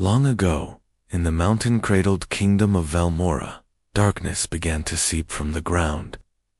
Long ago, in the mountain-cradled kingdom of Valmora, darkness began to seep from the ground.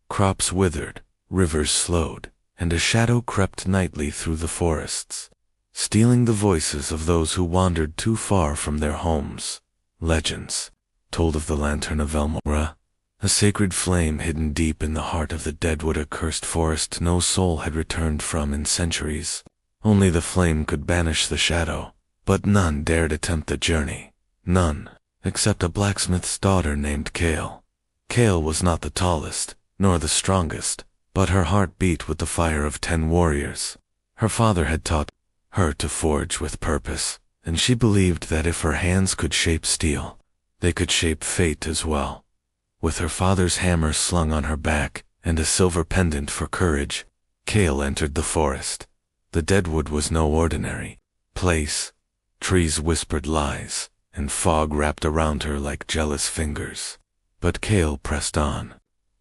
Crops withered, rivers slowed, and a shadow crept nightly through the forests, stealing the voices of those who wandered too far from their homes. Legends told of the Lantern of Valmora, a sacred flame hidden deep in the heart of the deadwood, a cursed forest no soul had returned from in centuries. Only the flame could banish the shadow, but none dared attempt the journey. None, except a blacksmith's daughter named Kale. Kale was not the tallest, nor the strongest, but her heart beat with the fire of 10 warriors. Her father had taught her to forge with purpose, and she believed that if her hands could shape steel, they could shape fate as well. With her father's hammer slung on her back and a silver pendant for courage, Kale entered the forest. The deadwood was no ordinary place. Trees whispered lies, and fog wrapped around her like jealous fingers. But Kale pressed on.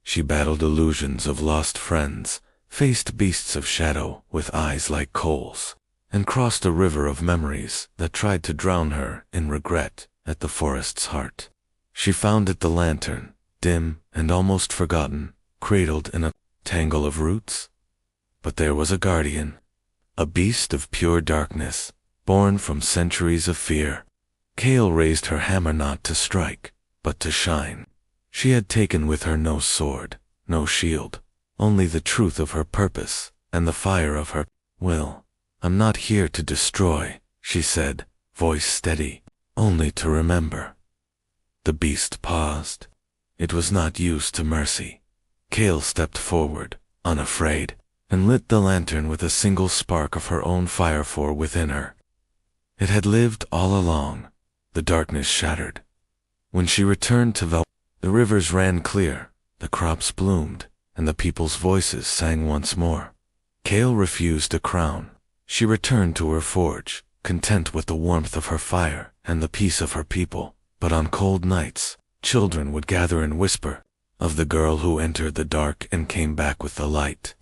She battled illusions of lost friends, faced beasts of shadow with eyes like coals, and crossed a river of memories that tried to drown her in regret at the forest's heart. She found it the lantern, dim and almost forgotten, cradled in a tangle of roots. But there was a guardian, a beast of pure darkness, born from centuries of fear. Kale raised her hammer not to strike, but to shine. She had taken with her no sword, no shield, only the truth of her purpose and the fire of her will. "I'm not here to destroy," she said, voice steady, "only to remember." The beast paused. It was not used to mercy. Kale stepped forward, unafraid, and lit the lantern with a single spark of her own fire for within her. It had lived all along. The darkness shattered. When she returned to the rivers ran clear, the crops bloomed, and the people's voices sang once more. Kale refused a crown. She returned to her forge, content with the warmth of her fire and the peace of her people. But on cold nights, children would gather and whisper of the girl who entered the dark and came back with the light.